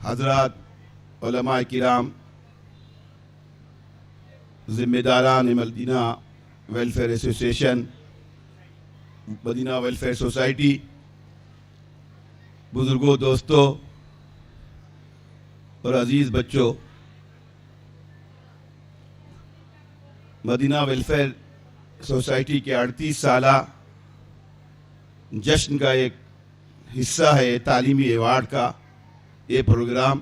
حضرات علماء کرام، ذمہ داران مدینہ ویلفیئر ایسوسیشن، مدینہ ویلفیئر سوسائٹی، بزرگوں، دوستوں اور عزیز بچوں، مدینہ ویلفیئر سوسائٹی کے 38 سالہ جشن کا ایک حصہ ہے تعلیمی ایوارڈ کا یہ پروگرام۔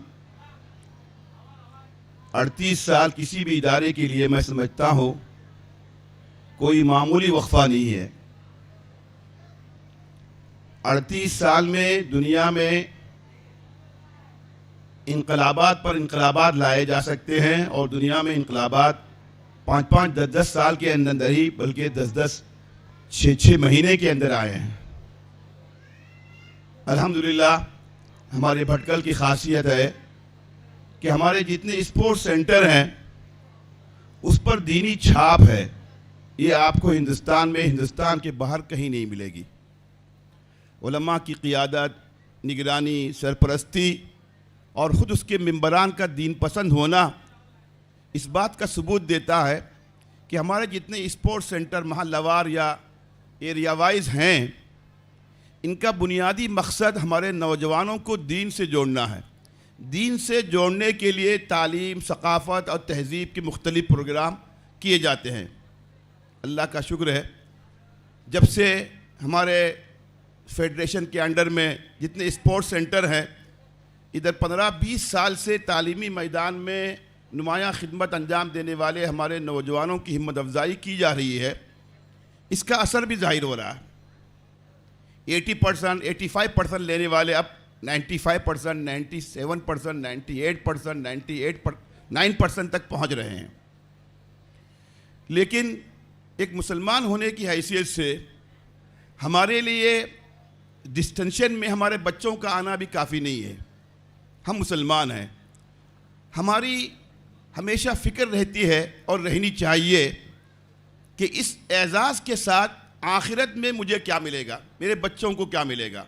38 سال کسی بھی ادارے کے لیے میں سمجھتا ہوں کوئی معمولی وقفہ نہیں ہے۔ 38 سال میں دنیا میں انقلابات پر انقلابات لائے جا سکتے ہیں، اور دنیا میں انقلابات 5-5 10-10 سال کے اندر ہی، بلکہ 10-10 6-6 مہینے کے اندر آئے ہیں۔ الحمدللہ ہمارے بھٹکل کی خاصیت ہے کہ ہمارے جتنے اسپورٹ سینٹر ہیں اس پر دینی چھاپ ہے۔ یہ آپ کو ہندوستان میں، ہندوستان کے باہر کہیں نہیں ملے گی۔ علماء کی قیادت، نگرانی، سرپرستی اور خود اس کے ممبران کا دین پسند ہونا اس بات کا ثبوت دیتا ہے کہ ہمارے جتنے اسپورٹ سینٹر محلہ وار یا ایریا وائز ہیں، ان کا بنیادی مقصد ہمارے نوجوانوں کو دین سے جوڑنا ہے۔ دین سے جوڑنے کے لیے تعلیم، ثقافت اور تہذیب کے مختلف پروگرام کیے جاتے ہیں۔ اللہ کا شکر ہے، جب سے ہمارے فیڈریشن کے انڈر میں جتنے اسپورٹ سینٹر ہیں، ادھر 15-20 سال سے تعلیمی میدان میں نمایاں خدمت انجام دینے والے ہمارے نوجوانوں کی ہمت افزائی کی جا رہی ہے۔ اس کا اثر بھی ظاہر ہو رہا ہے۔ 80%، 85% لینے والے اب 95%، 97%، 98%، 98.9% تک پہنچ رہے ہیں۔ لیکن ایک مسلمان ہونے کی حیثیت سے ہمارے لیے ڈسٹنشن میں ہمارے بچوں کا آنا بھی کافی نہیں ہے۔ ہم مسلمان ہیں، ہماری ہمیشہ فکر رہتی ہے اور رہنی چاہیے کہ اس اعزاز کے ساتھ آخرت میں مجھے کیا ملے گا، میرے بچوں کو کیا ملے گا،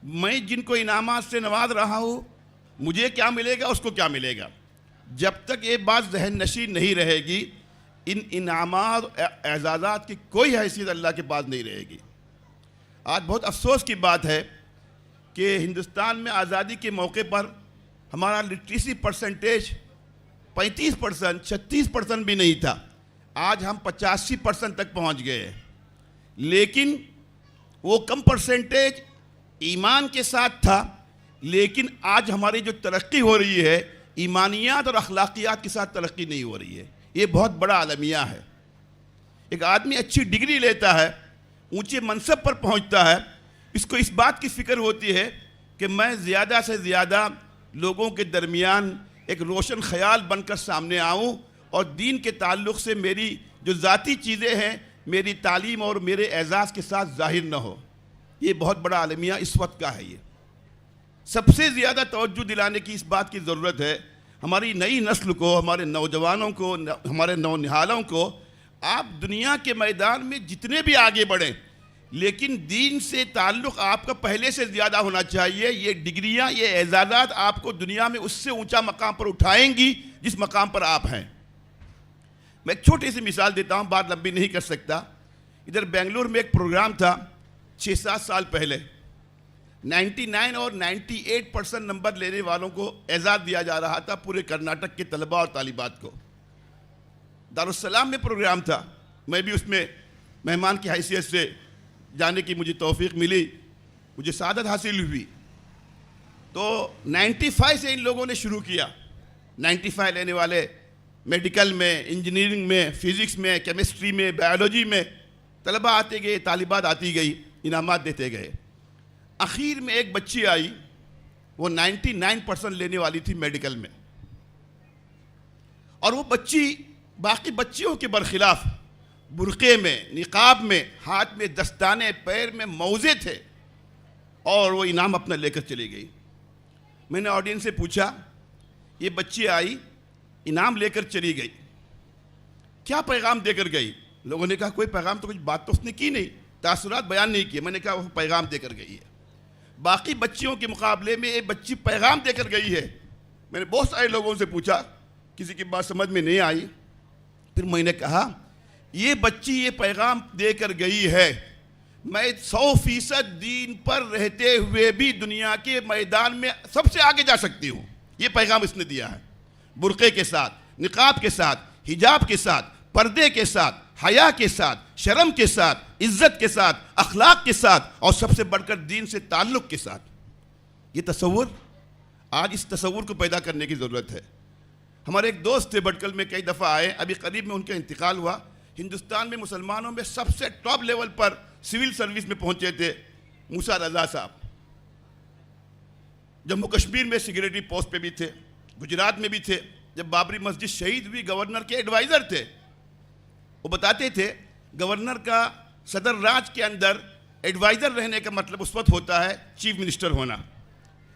میں جن کو انعامات سے نواز رہا ہوں مجھے کیا ملے گا، اس کو کیا ملے گا۔ جب تک یہ بات ذہن نشین نہیں رہے گی، ان انعامات اعزازات کی کوئی حیثیت اللہ کے پاس نہیں رہے گی۔ آج بہت افسوس کی بات ہے کہ ہندوستان میں آزادی کے موقع پر ہمارا لٹریسی پرسنٹیج 35%، 36% بھی نہیں تھا۔ آج ہم 85% تک پہنچ گئے ہیں۔ لیکن وہ کم پرسنٹیج ایمان کے ساتھ تھا، لیکن آج ہماری جو ترقی ہو رہی ہے ایمانیات اور اخلاقیات کے ساتھ ترقی نہیں ہو رہی ہے۔ یہ بہت بڑا المیہ ہے۔ ایک آدمی اچھی ڈگری لیتا ہے، اونچے منصب پر پہنچتا ہے، اس کو اس بات کی فکر ہوتی ہے کہ میں زیادہ سے زیادہ لوگوں کے درمیان ایک روشن خیال بن کر سامنے آؤں، اور دین کے تعلق سے میری جو ذاتی چیزیں ہیں میری تعلیم اور میرے اعزاز کے ساتھ ظاہر نہ ہو۔ یہ بہت بڑا المیہ اس وقت کا ہے۔ یہ سب سے زیادہ توجہ دلانے کی اس بات کی ضرورت ہے ہماری نئی نسل کو، ہمارے نوجوانوں کو، ہمارے نونہالوں کو۔ آپ دنیا کے میدان میں جتنے بھی آگے بڑھیں، لیکن دین سے تعلق آپ کا پہلے سے زیادہ ہونا چاہیے۔ یہ ڈگریاں، یہ اعزازات آپ کو دنیا میں اس سے اونچا مقام پر اٹھائیں گی جس مقام پر آپ ہیں۔ میں ایک چھوٹی سی مثال دیتا ہوں، بات لمبی نہیں کر سکتا۔ ادھر بنگلور میں ایک پروگرام تھا 6-7 سال پہلے، 99 اور 98% نمبر لینے والوں کو اعزاز دیا جا رہا تھا، پورے کرناٹک کے طلباء اور طالبات کو۔ دارالسلام میں پروگرام تھا، میں بھی اس میں مہمان کی حیثیت سے جانے کی مجھے توفیق ملی، مجھے سعادت حاصل ہوئی۔ تو 95 سے ان لوگوں نے شروع کیا۔ 95 لینے والے میڈیکل میں، انجینئرنگ میں، فزکس میں، کیمسٹری میں، بائیولوجی میں طلباء آتے گئے، طالبات آتی گئی، انعامات دیتے گئے۔ اخیر میں ایک بچی آئی، وہ 99% لینے والی تھی میڈیکل میں، اور وہ بچی باقی بچیوں کے برخلاف برقعے میں، نقاب میں، ہاتھ میں دستانے، پیر میں موزے تھے، اور وہ انعام اپنا لے کر چلی گئی۔ میں نے آڈینس سے پوچھا، یہ بچی آئی، انعام لے کر چلی گئی، کیا پیغام دے کر گئی؟ لوگوں نے کہا کوئی پیغام تو، کچھ بات تو اس نے کی نہیں، تاثرات بیان نہیں کیے۔ میں نے کہا وہ پیغام دے کر گئی ہے۔ باقی بچیوں کے مقابلے میں ایک بچی پیغام دے کر گئی ہے. میں نے بہت سارے لوگوں سے پوچھا, کسی کی بات سمجھ میں نہیں آئی. پھر میں نے کہا یہ بچی یہ پیغام دے کر گئی ہے, میں 100% دین پر رہتے ہوئے بھی دنیا کے میدان میں سب سے آگے جا سکتی ہوں. یہ پیغام اس نے دیا ہے, برقعے کے ساتھ, نقاب کے ساتھ, حجاب کے ساتھ, پردے کے ساتھ, حیا کے ساتھ, شرم کے ساتھ, عزت کے ساتھ, اخلاق کے ساتھ, اور سب سے بڑھ کر دین سے تعلق کے ساتھ. یہ تصور, آج اس تصور کو پیدا کرنے کی ضرورت ہے. ہمارے ایک دوست تھے بٹکل میں, کئی دفعہ آئے, ابھی قریب میں ان کا انتقال ہوا. ہندوستان میں مسلمانوں میں سب سے ٹاپ لیول پر سول سروس میں پہنچے تھے موسیٰ رضا صاحب. جموں کشمیر میں سیکریٹری پوسٹ پہ بھی تھے, گجرات میں بھی تھے. جب بابری مسجد شہید ہوئی گورنر کے ایڈوائزر تھے. وہ بتاتے تھے گورنر کا صدر راج کے اندر ایڈوائزر رہنے کا مطلب اس وقت ہوتا ہے چیف منسٹر ہونا.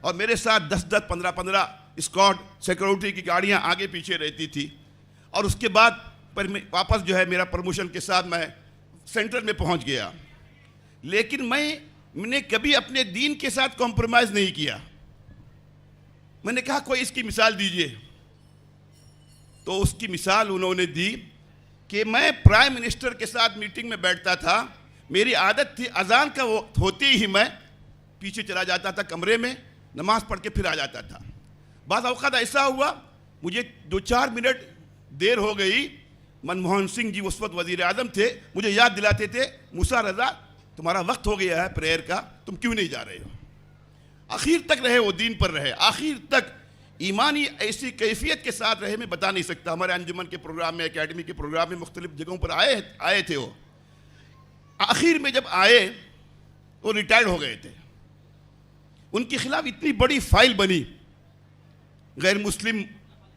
اور میرے ساتھ 10-10, 15-15 اسکواڈ سیکورٹی کی گاڑیاں آگے پیچھے رہتی تھی. اور اس کے بعد واپس جو ہے میرا پروموشن کے ساتھ میں سینٹر میں پہنچ گیا. لیکن میں نے کبھی اپنے دین کے ساتھ کمپرومائز نہیں کیا. میں نے کہا کوئی اس کی مثال دیجئے. تو اس کی مثال انہوں نے دی کہ میں پرائم منسٹر کے ساتھ میٹنگ میں بیٹھتا تھا. میری عادت تھی اذان کا وقت ہوتے ہی میں پیچھے چلا جاتا تھا کمرے میں, نماز پڑھ کے پھر آ جاتا تھا. بعض اوقات ایسا ہوا مجھے 2-4 منٹ دیر ہو گئی, منموہن سنگھ جی اس وقت وزیر اعظم تھے, مجھے یاد دلاتے تھے موسیٰ رضا تمہارا وقت ہو گیا ہے پریئر کا, تم کیوں نہیں جا رہے ہو. آخر تک رہے, وہ دین پر رہے, آخر تک ایمانی ایسی کیفیت کے ساتھ رہے, میں بتا نہیں سکتا. ہمارے انجمن کے پروگرام میں, اکیڈمی کے پروگرام میں, مختلف جگہوں پر آئے تھے. وہ آخر میں جب آئے وہ ریٹائرڈ ہو گئے تھے. ان کے خلاف اتنی بڑی فائل بنی غیر مسلم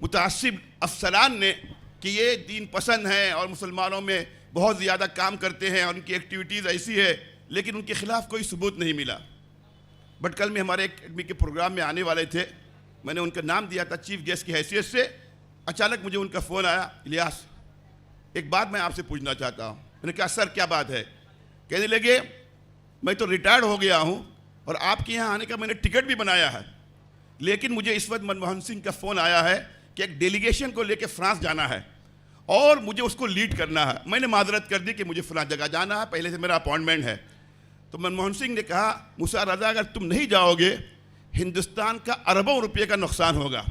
متعصب افسران نے کہ یہ دین پسند ہیں اور مسلمانوں میں بہت زیادہ کام کرتے ہیں اور ان کی ایکٹیویٹیز ایسی ہے, لیکن ان کے خلاف کوئی ثبوت نہیں ملا. بٹ کل میں ہمارے اکیڈمی کے پروگرام میں آنے والے تھے, میں نے ان کا نام دیا تھا چیف گیسٹ کی حیثیت سے. اچانک مجھے ان کا فون آیا, الیاس ایک بات میں آپ سے پوچھنا چاہتا ہوں. میں نے کہا سر کیا بات ہے. کہنے لگے میں تو ریٹائرڈ ہو گیا ہوں اور آپ کے یہاں آنے کا میں نے ٹکٹ بھی بنایا ہے, لیکن مجھے اس وقت منموہن سنگھ کا فون آیا ہے کہ ایک ڈیلیگیشن کو لے کے فرانس جانا ہے اور مجھے اس کو لیڈ کرنا ہے. میں نے معذرت کر دی کہ مجھے فلاں جگہ جانا ہے, پہلے سے میرا اپوائنٹمنٹ ہے. تو منموہن سنگھ نے کہا موسیٰ رضا اگر تم نہیں جاؤ گے ہندوستان کا اربوں روپے کا نقصان ہوگا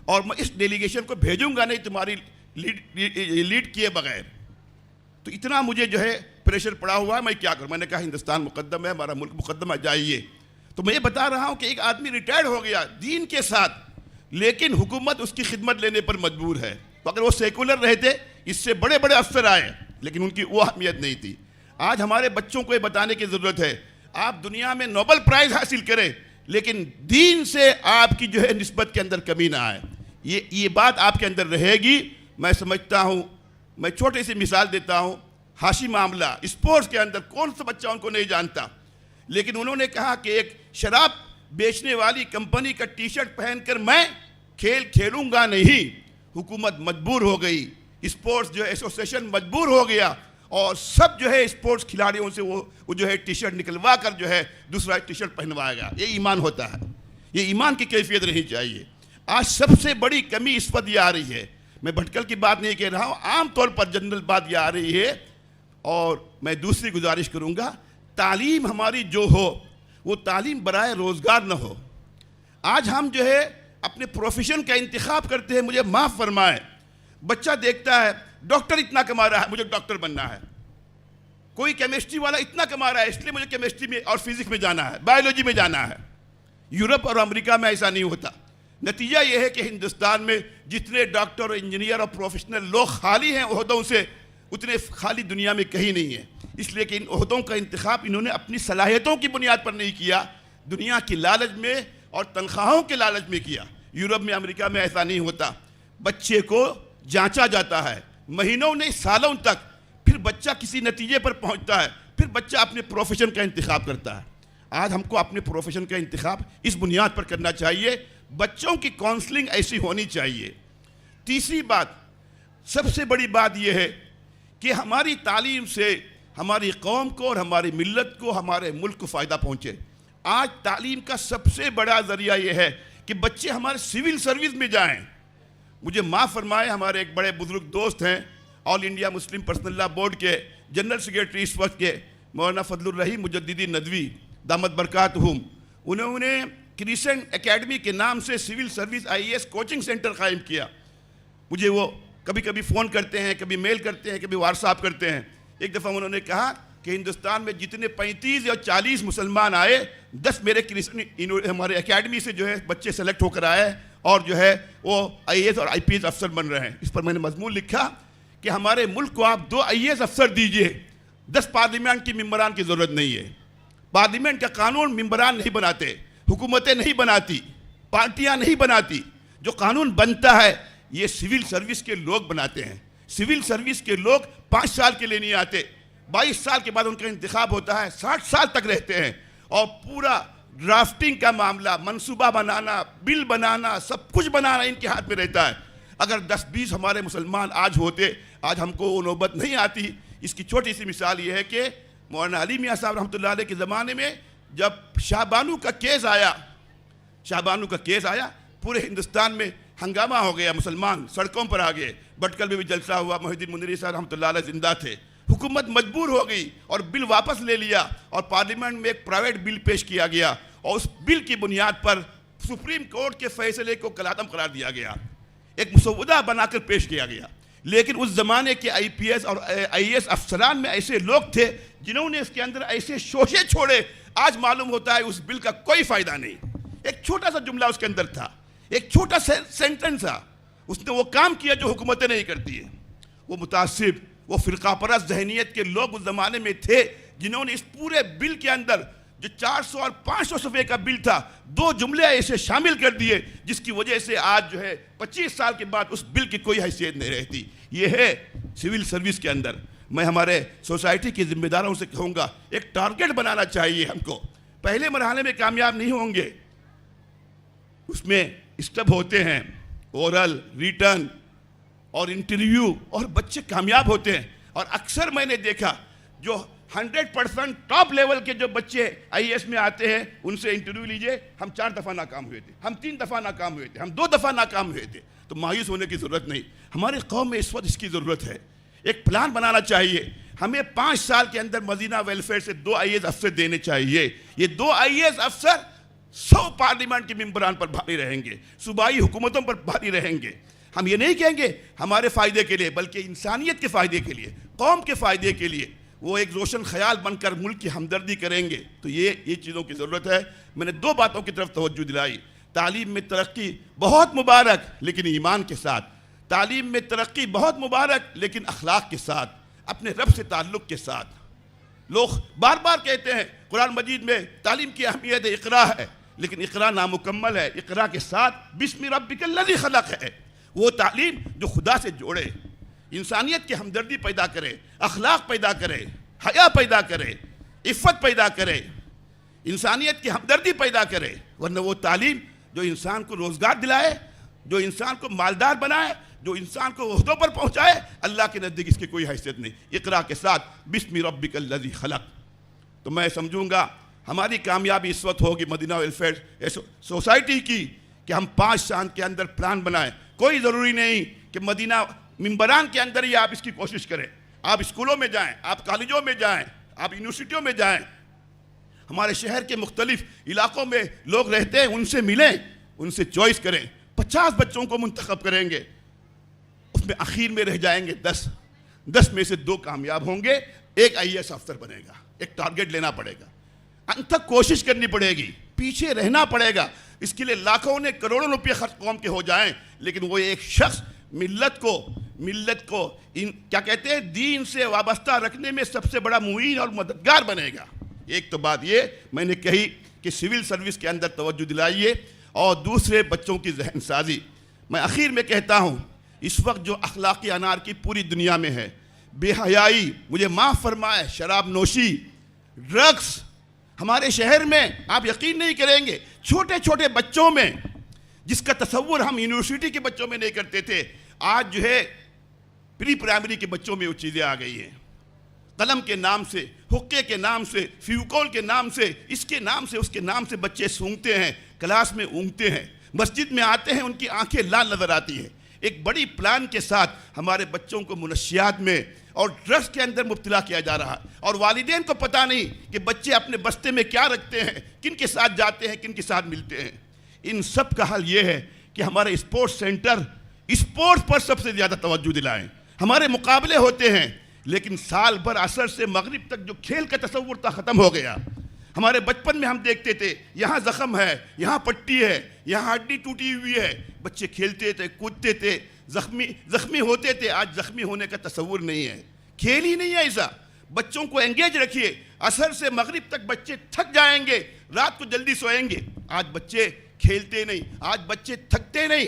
اور میں اس ڈیلیگیشن کو بھیجوں گا نہیں تمہاری لیڈ کیے بغیر. تو اتنا مجھے جو ہے پریشر پڑا ہوا ہے, میں کیا کروں. میں نے کہا ہندوستان مقدم ہے, ہمارا ملک مقدم ہے, جائیے. تو میں یہ بتا رہا ہوں کہ ایک آدمی ریٹائرڈ ہو گیا دین کے ساتھ, لیکن حکومت اس کی خدمت لینے پر مجبور ہے. تو اگر وہ سیکولر رہتے اس سے بڑے بڑے افسر آئے, لیکن ان کی وہ اہمیت نہیں تھی. آج ہمارے بچوں کو یہ بتانے کی ضرورت ہے آپ دنیا میں نوبل پرائز حاصل کریں لیکن دین سے آپ کی جو ہے نسبت کے اندر کمی نہ آئے. یہ بات آپ کے اندر رہے گی. میں سمجھتا ہوں, میں چھوٹی سی مثال دیتا ہوں, ہاشم معاملہ اسپورٹس کے اندر کون سا بچہ ان کو نہیں جانتا, لیکن انہوں نے کہا کہ ایک شراب بیچنے والی کمپنی کا ٹی شرٹ پہن کر میں کھیل کھیلوں گا نہیں. حکومت مجبور ہو گئی, اسپورٹس جو ایسوسیشن مجبور ہو گیا اور سب جو ہے اسپورٹس کھلاڑیوں سے وہ جو ہے ٹی شرٹ نکلوا کر جو ہے دوسرا ٹی شرٹ پہنوایا گیا. یہ ایمان ہوتا ہے, یہ ایمان کی کیفیت رہنی چاہیے. آج سب سے بڑی کمی اس وقت یہ آ رہی ہے, میں بھٹکل کی بات نہیں کہہ رہا ہوں, عام طور پر جنرل بات یہ آ رہی ہے. اور میں دوسری گزارش کروں گا, تعلیم ہماری جو ہو وہ تعلیم برائے روزگار نہ ہو. آج ہم جو ہے اپنے پروفیشن کا انتخاب کرتے ہیں, مجھے معاف فرمائے, بچہ دیکھتا ہے ڈاکٹر اتنا کما رہا ہے مجھے ڈاکٹر بننا ہے, کوئی کیمسٹری والا اتنا کما رہا ہے اس لیے مجھے کیمسٹری میں اور فزکس میں جانا ہے, بایولوجی میں جانا ہے. یورپ اور امریکہ میں ایسا نہیں ہوتا. نتیجہ یہ ہے کہ ہندوستان میں جتنے ڈاکٹر اور انجینئر اور پروفیشنل لوگ خالی ہیں عہدوں سے, اتنے خالی دنیا میں کہیں نہیں ہیں. اس لیے کہ ان عہدوں کا انتخاب انہوں نے اپنی صلاحیتوں کی بنیاد پر نہیں کیا, دنیا کی لالچ میں اور تنخواہوں کے لالچ میں کیا. یورپ میں امریکہ میں ایسا نہیں ہوتا. بچے کو جانچا جاتا ہے مہینوں نہیں سالوں تک, پھر بچہ کسی نتیجے پر پہنچتا ہے, پھر بچہ اپنے پروفیشن کا انتخاب کرتا ہے. آج ہم کو اپنے پروفیشن کا انتخاب اس بنیاد پر کرنا چاہیے. بچوں کی کاؤنسلنگ ایسی ہونی چاہیے. تیسری بات, سب سے بڑی بات یہ ہے کہ ہماری تعلیم سے ہماری قوم کو اور ہماری ملت کو, ہمارے ملک کو فائدہ پہنچے. آج تعلیم کا سب سے بڑا ذریعہ یہ ہے کہ بچے ہمارے سول سروس میں جائیں. مجھے معاف فرمائے، ہمارے ایک بڑے بزرگ دوست ہیں آل انڈیا مسلم پرسنل لا بورڈ کے جنرل سیکریٹری اس وقت کے مولانا فضل الرحیم مجددی ندوی دامت برکاتہم، انہوں نے کریسنٹ اکیڈمی کے نام سے civil service IAS coaching centre قائم کیا. مجھے وہ کبھی کبھی فون کرتے ہیں، کبھی میل کرتے ہیں، کبھی واٹس ایپ کرتے ہیں. ایک دفعہ انہوں نے کہا کہ ہندوستان میں جتنے 35 یا 40 مسلمان آئے، 10 میرے ہمارے اکیڈمی سے جو ہے بچے سلیکٹ ہو کر آئے اور جو ہے وہ IAS اور IPS افسر بن رہے ہیں. اس پر میں نے مضمون لکھا کہ ہمارے ملک کو آپ 2 IAS افسر دیجئے، 10 پارلیمنٹ کی ممبران کی ضرورت نہیں ہے. پارلیمنٹ کا قانون ممبران نہیں بناتے، حکومتیں نہیں بناتی، پارٹیاں نہیں بناتی. جو قانون بنتا ہے یہ سول سروس کے لوگ بناتے ہیں. سول سروس کے لوگ 5 سال کے لیے نہیں آتے، 22 سال کے بعد ان کا انتخاب ہوتا ہے، 60 سال تک رہتے ہیں اور پورا ڈرافٹنگ کا معاملہ، منصوبہ بنانا، بل بنانا، سب کچھ بنانا ان کے ہاتھ میں رہتا ہے. اگر 10-20 ہمارے مسلمان آج ہوتے، آج ہم کو وہ نوبت نہیں آتی. اس کی چھوٹی سی مثال یہ ہے کہ مولانا علی میاں صاحب رحمۃ اللہ علیہ کے زمانے میں جب شاہ بانو کا کیس آیا پورے ہندوستان میں ہنگامہ ہو گیا، مسلمان سڑکوں پر آ گئے. بٹکل میں بھی جلسہ ہوا، محی الدین منیری صاحب رحمۃ اللہ علیہ زندہ تھے. حکومت مجبور ہو گئی اور بل واپس لے لیا اور پارلیمنٹ میں ایک پرائیویٹ بل پیش کیا گیا اور اس بل کی بنیاد پر سپریم کورٹ کے فیصلے کو کالعدم قرار دیا گیا، ایک مسودہ بنا کر پیش کیا گیا. لیکن اس زمانے کے IPS اور IAS افسران میں ایسے لوگ تھے جنہوں نے اس کے اندر ایسے شوشے چھوڑے، آج معلوم ہوتا ہے اس بل کا کوئی فائدہ نہیں. ایک چھوٹا سا جملہ اس کے اندر تھا، ایک چھوٹا سینٹنس تھا، اس نے وہ کام کیا جو حکومتیں نہیں کرتی ہیں. وہ متعصب، وہ فرقہ پرست ذہنیت کے لوگ اس زمانے میں تھے جنہوں نے اس پورے بل کے اندر جو 400 اور 500 صفحے کا بل تھا 2 جملے ایسے شامل کر دیے جس کی وجہ سے آج جو ہے 25 سال کے بعد اس بل کی کوئی حیثیت نہیں رہتی. یہ ہے سول سروس کے اندر. میں ہمارے سوسائٹی کے ذمہ داروں سے کہوں گا ایک ٹارگٹ بنانا چاہیے ہم کو. پہلے مرحلے میں کامیاب نہیں ہوں گے، اس میں اسٹیپ ہوتے ہیں، اورل، ریٹن اور انٹرویو، اور بچے کامیاب ہوتے ہیں. اور اکثر میں نے دیکھا جو 100% ٹاپ لیول کے جو بچے IAS میں آتے ہیں ان سے انٹرویو لیجئے، ہم 4 دفعہ ناکام ہوئے تھے، ہم 3 دفعہ ناکام ہوئے تھے، ہم 2 دفعہ ناکام ہوئے تھے. تو مایوس ہونے کی ضرورت نہیں. ہماری قوم میں اس وقت اس کی ضرورت ہے. ایک پلان بنانا چاہیے. ہمیں 5 سال کے اندر مدینہ ویلفیئر سے 2 IAS افسر دینے چاہیے. یہ 2 IAS افسر 100 پارلیمنٹ کے ممبران پر بھاری رہیں گے، صوبائی حکومتوں پر بھاری رہیں گے. ہم یہ نہیں کہیں گے ہمارے فائدے کے لیے، بلکہ انسانیت کے فائدے کے لیے، قوم کے فائدے کے لیے وہ ایک روشن خیال بن کر ملک کی ہمدردی کریں گے. تو یہ چیزوں کی ضرورت ہے. میں نے 2 باتوں کی طرف توجہ دلائی. تعلیم میں ترقی بہت مبارک لیکن ایمان کے ساتھ، تعلیم میں ترقی بہت مبارک لیکن اخلاق کے ساتھ، اپنے رب سے تعلق کے ساتھ. لوگ بار بار کہتے ہیں قرآن مجید میں تعلیم کی اہمیت اقرا ہے، لیکن اقرا نامکمل ہے. اقرا کے ساتھ بسم ربک الذی خلق ہے. وہ تعلیم جو خدا سے جوڑے، انسانیت کی ہمدردی پیدا کرے، اخلاق پیدا کرے، حیا پیدا کرے، عفت پیدا کرے، انسانیت کی ہمدردی پیدا کرے. ورنہ وہ تعلیم جو انسان کو روزگار دلائے، جو انسان کو مالدار بنائے، جو انسان کو عہدوں پر پہنچائے، اللہ کے نزدیک اس کی کوئی حیثیت نہیں. اقرا کے ساتھ بسم ربک الذی خلق. تو میں سمجھوں گا ہماری کامیابی اس وقت ہوگی مدینہ ویلفیئر سوسائٹی کی کہ ہم 5 سال کے اندر پلان بنائیں. کوئی ضروری نہیں کہ مدینہ ممبران کے اندر ہی آپ اس کی کوشش کریں. آپ اسکولوں میں جائیں، آپ کالجوں میں جائیں، آپ یونیورسٹیوں میں جائیں. ہمارے شہر کے مختلف علاقوں میں لوگ رہتے ہیں، ان سے ملیں، ان سے چوائس کریں. 50 بچوں کو منتخب کریں گے، اس میں اخیر میں رہ جائیں گے 10 میں سے 2 کامیاب ہوں گے، 1 IAS افسر بنے گا. ایک ٹارگٹ لینا پڑے گا، انت تک کوشش کرنی پڑے گی، پیچھے رہنا پڑے گا. اس کے لیے لاکھوں نے کروڑوں روپے خرچ قوم کے ہو جائیں، لیکن وہ ایک شخص ملت کو کیا کہتے ہیں دین سے وابستہ رکھنے میں سب سے بڑا معین اور مددگار بنے گا. ایک تو بات یہ میں نے کہی کہ سول سروس کے اندر توجہ دلائیے، اور دوسرے بچوں کی ذہن سازی. میں اخیر میں کہتا ہوں اس وقت جو اخلاقی انارکی پوری دنیا میں ہے، بے حیائی، مجھے معاف فرمائے، شراب نوشی، ڈرگس، ہمارے شہر میں آپ یقین نہیں کریں گے چھوٹے چھوٹے بچوں میں، جس کا تصور ہم یونیورسٹی کے بچوں میں نہیں کرتے تھے، آج جو ہے پری پرائمری کے بچوں میں وہ چیزیں آ گئی ہیں. قلم کے نام سے، حقے کے نام سے، فیوکول کے نام سے، اس کے نام سے، اس کے نام سے بچے سونگتے ہیں، کلاس میں اونگتے ہیں، مسجد میں آتے ہیں، ان کی آنکھیں لال نظر آتی ہیں۔ ایک بڑی پلان کے ساتھ ہمارے بچوں کو منشیات میں اور ڈرگس کے اندر مبتلا کیا جا رہا ہے، اور والدین کو پتہ نہیں کہ بچے اپنے بستے میں کیا رکھتے ہیں، کن کے ساتھ جاتے ہیں، کن کے ساتھ ملتے ہیں۔ ان سب کا حل یہ ہے کہ ہمارے اسپورٹس سینٹر اسپورٹس پر سب سے زیادہ توجہ دلائیں۔ ہمارے مقابلے ہوتے ہیں، لیکن سال بھر عصر سے مغرب تک جو کھیل کا تصور تھا ختم ہو گیا۔ ہمارے بچپن میں ہم دیکھتے تھے یہاں زخم ہے، یہاں پٹی ہے، یہاں ہڈی ٹوٹی ہوئی ہے، بچے کھیلتے تھے، کودتے تھے، زخمی ہوتے تھے۔ آج زخمی ہونے کا تصور نہیں ہے، کھیل ہی نہیں ہے ایسا۔ بچوں کو انگیج رکھیے، عصر سے مغرب تک بچے تھک جائیں گے، رات کو جلدی سوئیں گے۔ آج بچے کھیلتے نہیں، آج بچے تھکتے نہیں۔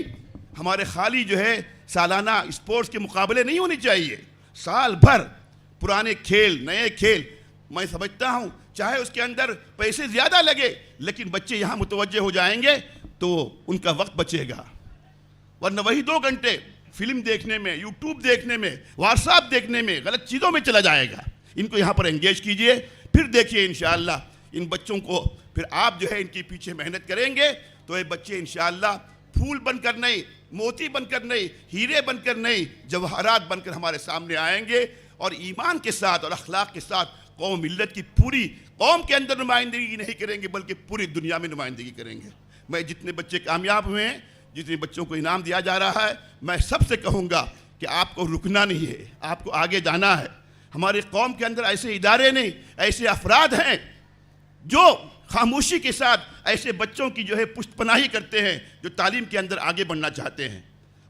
ہمارے خالی جو ہے سالانہ اسپورٹس کے مقابلے نہیں ہونے چاہیے، سال بھر پرانے کھیل، نئے کھیل۔ میں سمجھتا ہوں چاہے اس کے اندر پیسے زیادہ لگے، لیکن بچے یہاں متوجہ ہو جائیں گے تو ان کا وقت بچے گا، ورنہ وہی 2 گھنٹے فلم دیکھنے میں، یوٹیوب دیکھنے میں، واٹس ایپ دیکھنے میں، غلط چیزوں میں چلا جائے گا۔ ان کو یہاں پر انگیج کیجئے، پھر دیکھیے انشاءاللہ ان بچوں کو، پھر آپ جو ہے ان کے پیچھے محنت کریں گے تو یہ بچے انشاءاللہ پھول بن کر نہیں، موتی بن کر نہیں، ہیرے بن کر نہیں، جواہرات بن کر ہمارے سامنے آئیں گے، اور ایمان کے ساتھ اور اخلاق کے ساتھ قوم ملت کی پوری قوم کے اندر نمائندگی نہیں کریں گے بلکہ پوری دنیا میں نمائندگی کریں گے۔ میں جتنے بچے کامیاب ہوئے ہیں، جتنے بچوں کو انعام دیا جا رہا ہے، میں سب سے کہوں گا کہ آپ کو رکنا نہیں ہے، آپ کو آگے جانا ہے۔ ہماری قوم کے اندر ایسے ادارے نہیں، ایسے افراد ہیں جو خاموشی کے ساتھ ایسے بچوں کی جو ہے پشت پناہی کرتے ہیں، جو تعلیم کے اندر آگے بڑھنا چاہتے ہیں،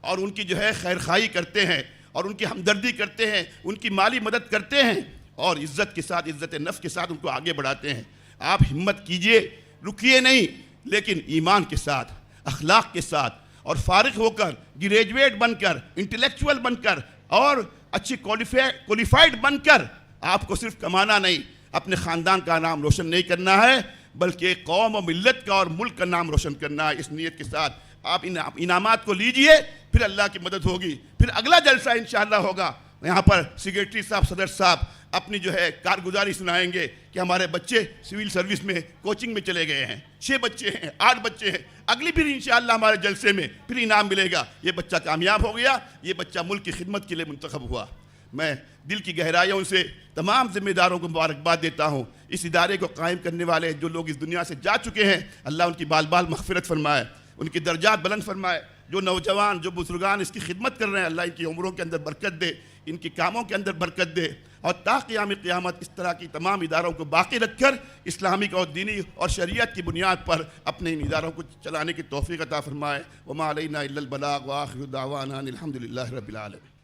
اور ان کی جو ہے خیر خواہی کرتے ہیں، اور ان کی ہمدردی کرتے ہیں، ان کی مالی مدد کرتے ہیں، اور عزت کے ساتھ، عزت نفس کے ساتھ ان کو آگے بڑھاتے ہیں۔ آپ ہمت کیجئے، رکیے نہیں، لیکن ایمان کے ساتھ، اخلاق کے ساتھ، اور فارغ ہو کر، گریجویٹ بن کر، انٹلیکچوئل بن کر، اور اچھی کوالیفائڈ بن کر آپ کو صرف کمانا نہیں، اپنے خاندان کا نام روشن نہیں کرنا ہے بلکہ قوم و ملت کا اور ملک کا نام روشن کرنا ہے۔ اس نیت کے ساتھ آپ ان انعامات کو لیجئے، پھر اللہ کی مدد ہوگی، پھر اگلا جلسہ انشاءاللہ ہوگا۔ یہاں پر سیکریٹری صاحب، صدر صاحب اپنی جو ہے کارگزاری سنائیں گے کہ ہمارے بچے سول سروس میں کوچنگ میں چلے گئے ہیں، 6 بچے ہیں، 8 بچے ہیں، اگلی بھی انشاءاللہ ہمارے جلسے میں پھر انعام ملے گا۔ یہ بچہ کامیاب ہو گیا، یہ بچہ ملک کی خدمت کے لیے منتخب ہوا۔ میں دل کی گہرائیوں سے تمام ذمہ داروں کو مبارکباد دیتا ہوں۔ اس ادارے کو قائم کرنے والے جو لوگ اس دنیا سے جا چکے ہیں، اللہ ان کی بال بال مغفرت فرمائے، ان کی درجات بلند فرمائے۔ جو نوجوان، جو بزرگان اس کی خدمت کر رہے ہیں، اللہ ان کی عمروں کے اندر برکت دے، ان کی کاموں کے اندر برکت دے، اور تا قیام قیامت اس طرح کی تمام اداروں کو باقی رکھ کر اسلامک اور دینی اور شریعت کی بنیاد پر اپنے ان اداروں کو چلانے کی توفیق عطا فرمائے۔ وما علینا الا البلاغ، وآخر دعوانا الحمد للہ رب العالمین۔